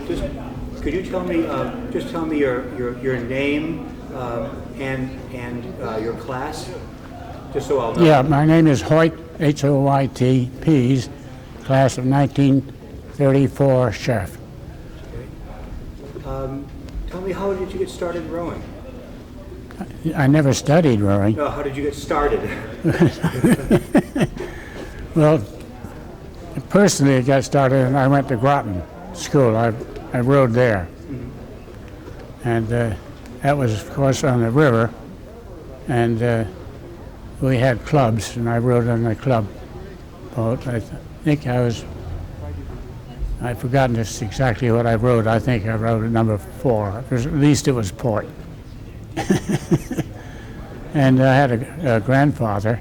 Just could you tell me, just tell me your name and your class, just so I'll know. Yeah, my name is Hoyt, H-O-Y-T, Pease, class of 1934 sheriff. Tell me, how did you get started rowing? I never studied rowing. No, how did you get started? Well, personally, I got started and I went to Groton School. I rowed there. And that was, of course, on the river. And we had clubs, and I rowed on the club boat. I think I've forgotten just exactly what I rowed. I think I rowed at number 4. At least it was port. And I had a grandfather,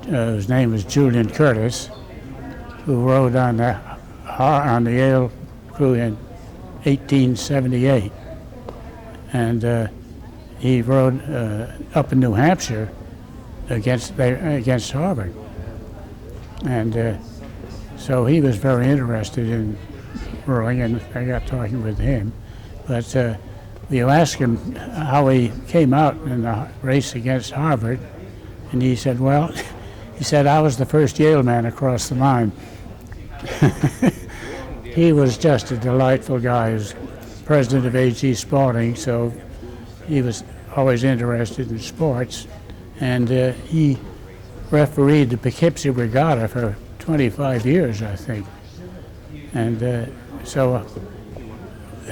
whose name was Julian Curtis, who rowed on the Yale crew in 1878. And he rowed up in New Hampshire against Harvard. And so he was very interested in rowing, and I got talking with him. But you asked him how he came out in the race against Harvard, and he said, well, he said, I was the first Yale man across the line. He was just a delightful guy. He was president of A.G. Spalding, so he was always interested in sports. And he refereed the Poughkeepsie Regatta for 25 years, I think. And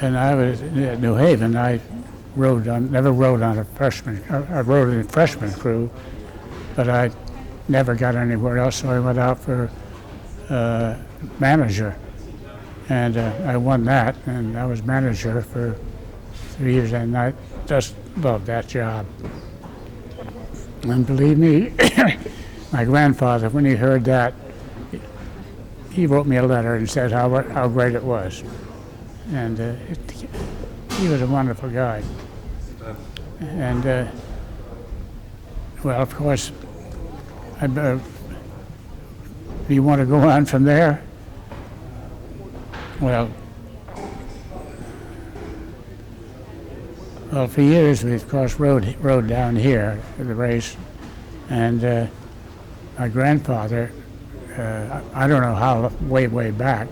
and I was at New Haven. I never rowed on a freshman. I rowed in a freshman crew, but I never got anywhere else, so I went out for manager. And I won that, and I was manager for 3 years, and I just loved that job. And believe me, my grandfather, when he heard that, he wrote me a letter and said how great it was. And he was a wonderful guy. And, well, of course, do you want to go on from there? Well, for years we, of course, rode down here for the race. And my grandfather, I don't know how, way back,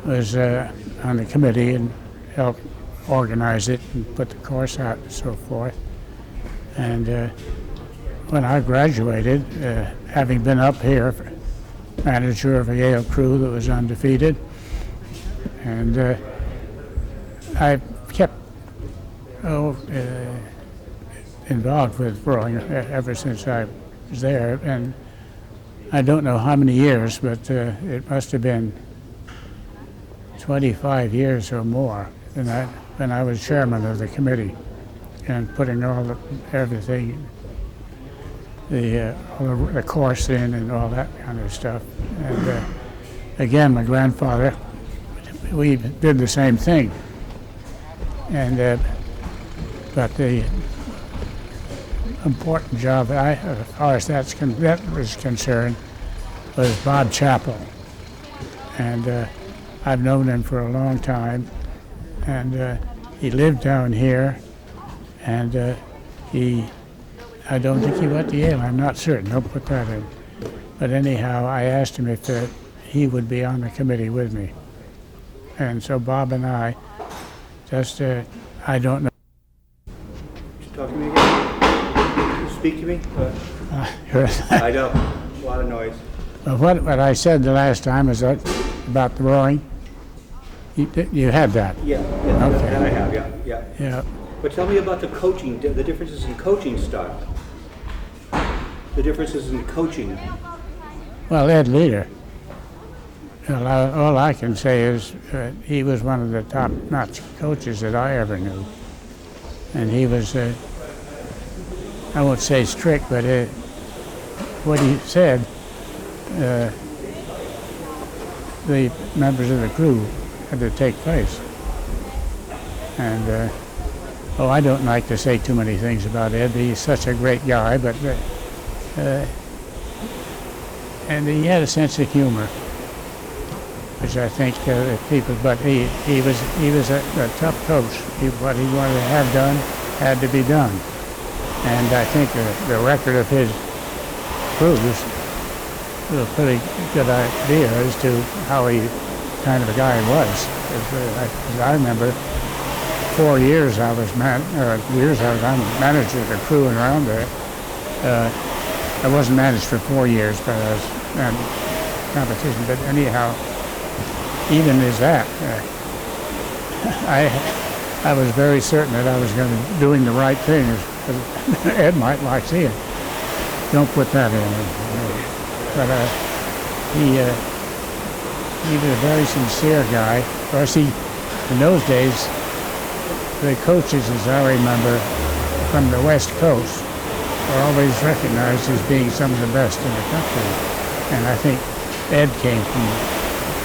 was on the committee and helped organize it and put the course out and so forth. And when I graduated, having been up here, manager of a Yale crew that was undefeated, and I kept involved with rowing ever since I was there. And I don't know how many years, but it must have been 25 years or more when I was chairman of the committee and putting everything, the course in and all that kind of stuff. And again, my grandfather, we did the same thing. And but the important job, as far as that was concerned, was Bob Chappell. And I've known him for a long time. And he lived down here. And I don't think he went to Yale. I'm not certain. Don't put that in. But anyhow, I asked him if he would be on the committee with me. And so Bob and I just, I don't know. Talk to me again. Speak to me. I know. A lot of noise. What I said the last time was about the rowing. You had that? Yeah. Okay. That I have. Yeah. But tell me about the coaching. The differences in coaching style. The differences in coaching. Well, Ed Leader. All I can say is he was one of the top-notch coaches that I ever knew. And he was, I won't say strict, but what he said, the members of the crew had to take place. And, I don't like to say too many things about Ed. He's such a great guy, but, and he had a sense of humor. which I think people. But he was a tough coach. What he wanted to have done had to be done, and I think the record of his crews is a pretty good idea as to how he kind of a guy he was. As I remember, 4 years I was manager of the crew and around there. I wasn't managed for 4 years, but I was in competition. But anyhow, even as that, I was very certain that I was going to doing the right thing. Ed might like seeing. Don't put that in. But he was a very sincere guy. Of course, in those days, the coaches, as I remember, from the West Coast, were always recognized as being some of the best in the country. And I think Ed came from,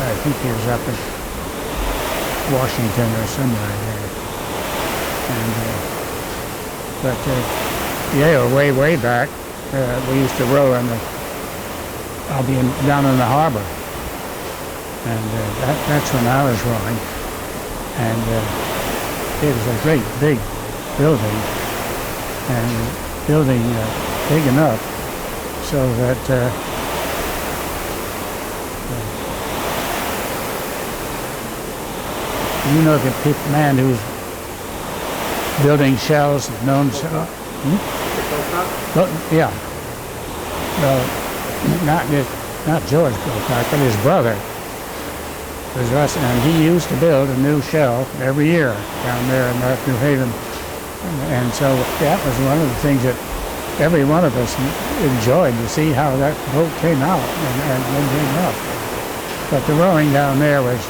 I think he was up in Washington or somewhere there. And, but Yale, way back, we used to row down in the harbor. And that's when I was rowing. And it was a great big building, and building big enough so that you know the man who's building shells, known. Yeah. Not George Pocock, but his brother was us, and he used to build a new shell every year down there in New Haven. And so that was one of the things that every one of us enjoyed, to see how that boat came out and came up. But the rowing down there was,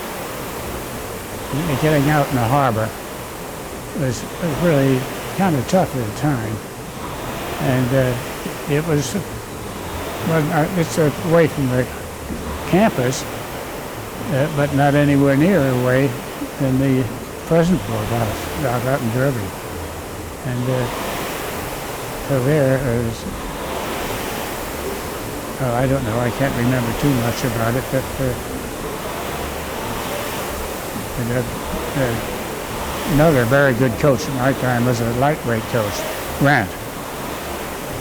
getting out in the harbor was really kind of tough at the time. And it was, well, it's away from the campus, but not anywhere near away than the present boathouse out in Derby. And so there is, I don't know, I can't remember too much about it, but another very good coach at my time was a lightweight coach, Grant.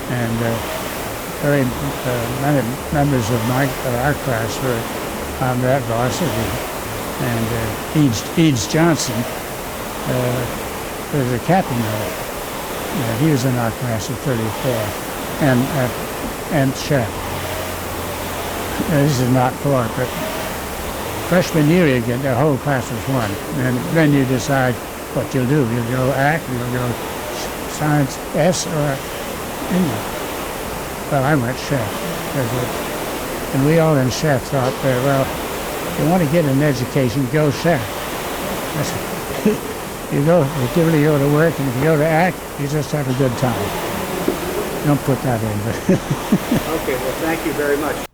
And very many members of our class were on that varsity. And Eads Johnson was the captain of it. He was in our class of 34, and chef. This is not Clark, but freshman year you get the whole class was one, and then you decide what you'll do. You'll go act, you'll go science S or English. Well, I went chef, and we all in chef thought, well, if you want to get an education, go chef. You really go to work, and if you go to act, you just have a good time. Don't put that in. Okay, well, thank you very much.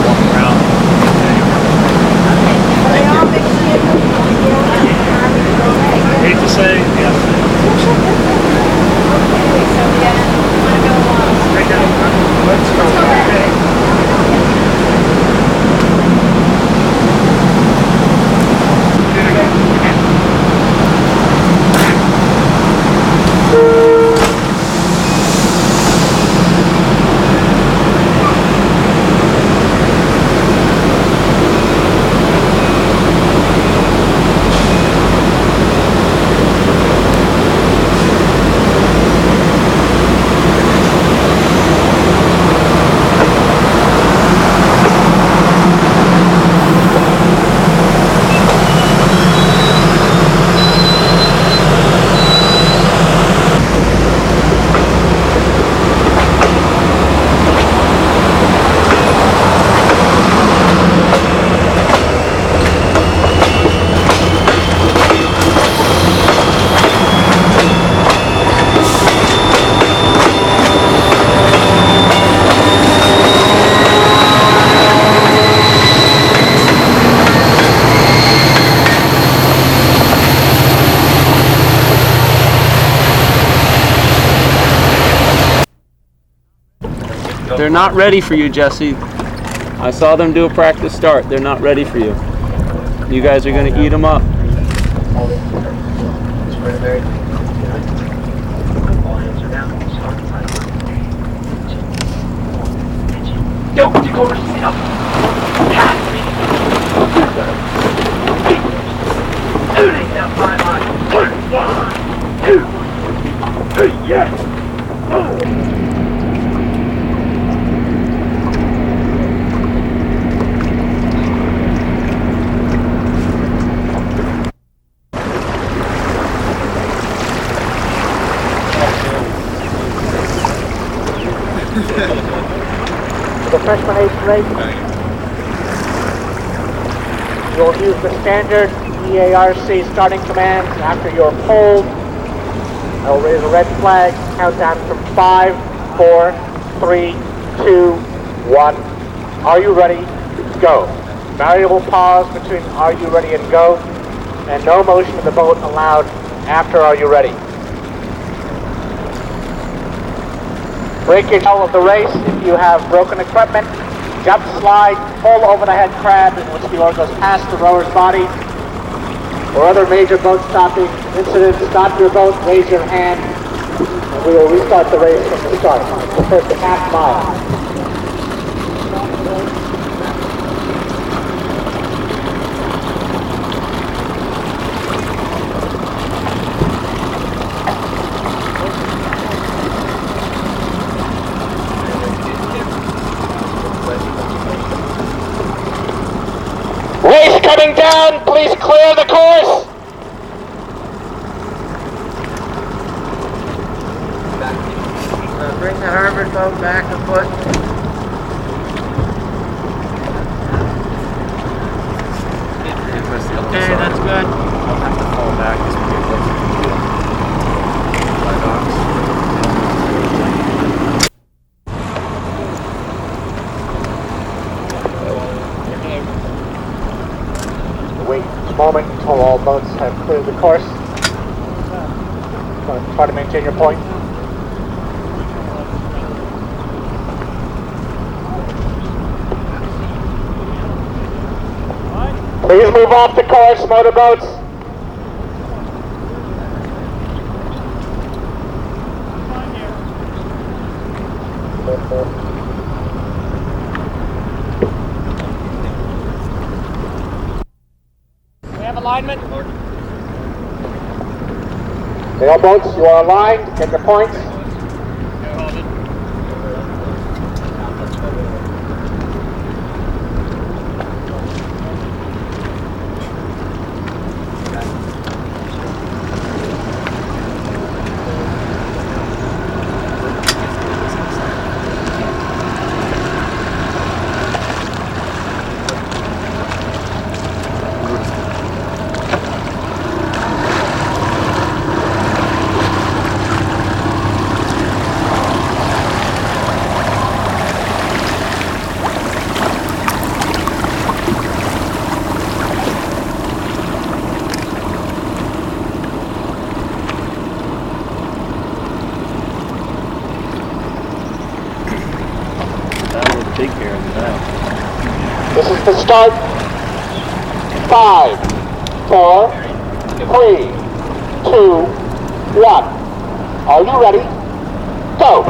Walk around. They're not ready for you, Jesse. I saw them do a practice start. They're not ready for you. You guys are going to eat them up. The freshman eighth grade, you'll use the standard EARC starting commands after you're pulled. I'll raise a red flag, count down from 5, 4, 3, 2, 1. Are you ready? Go. Variable pause between are you ready and go, and no motion of the boat allowed after are you ready. Breakage of the race if you have broken equipment. Jump slide, full over the head crab in which the oar goes past the rower's body. Or other major boat stopping incidents, stop your boat, raise your hand, and we will restart the race from the start. The first half mile. Race coming down, please clear the course. Bring the Harvard boat back a foot. Okay, that's good. I'll have to fall back as we get closer to the fly docks. Wait a moment until all boats have cleared the course. Try to maintain your point. Please move off the course, motorboats. We have alignment. Sailboats, you are aligned. Get the points. Big hair in the back. This is the start. 5, 4, 3, 2, 1. Are you ready? Go!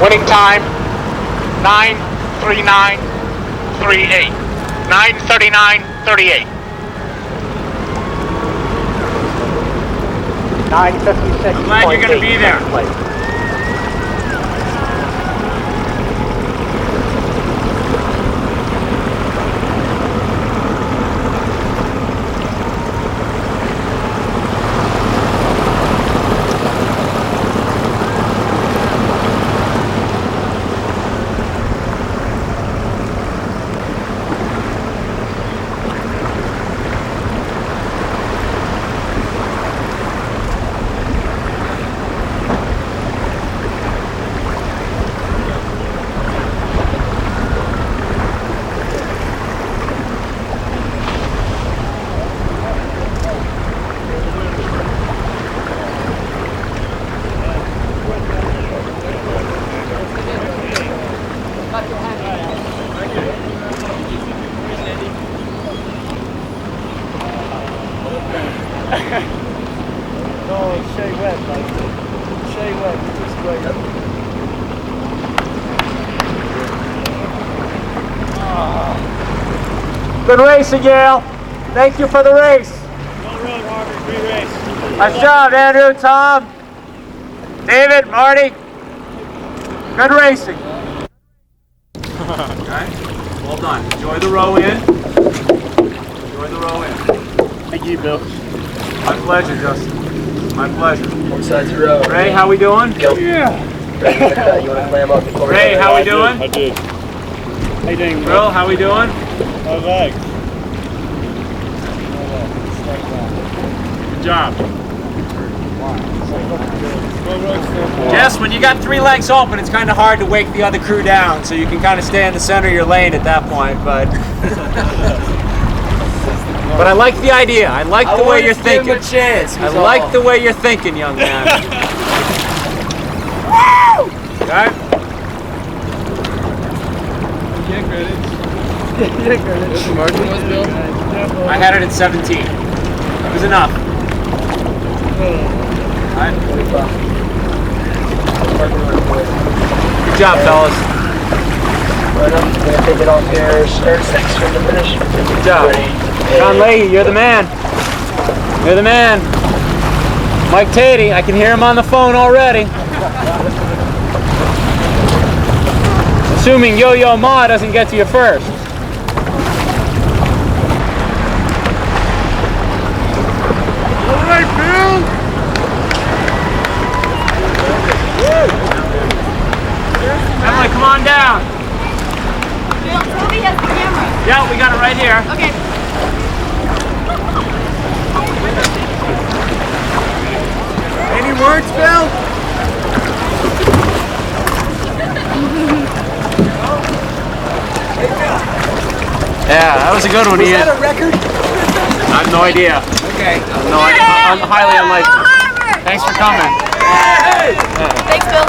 Winning time, 9:39.38. 9:39.38. 9:56. I'm glad you're gonna be there. Good racing, Yale. Thank you for the race. Nice job, Andrew, Tom, David, Marty. Good racing. Okay, well done. Enjoy the row in. Enjoy the row in. Thank you, Bill. My pleasure, Justin. My pleasure. Both sides of the road. Ray, how we doing? Yeah. You want to clam up before we Ray, go? how we doing? I did. How you doing, Bill, how we doing? my legs? Good job. Jess, when you got 3 legs open, it's kind of hard to wake the other crew down, so you can kind of stay in the center of your lane at that point, but... But I like the idea. I like the way you're thinking. I like the way you're thinking, young man. Okay? Margin was Bill? I had it at 17. It was enough. Alright. Good job, fellas. Right up. We're gonna take it off here. Start 6 from the finish. Good job. John Leahy, you're the man. You're the man. Mike Tatey, I can hear him on the phone already. Assuming Yo-Yo Ma doesn't get to you first. All right, Bill. Emily, come on down. Bill, Toby has the camera. Yeah, we got it right here. Okay. Any words, Bill? Yeah, that was a good one, Ian. Is that a record? I have no idea. Okay. No, I'm highly unlikely. Thanks for coming. Thanks, Bill.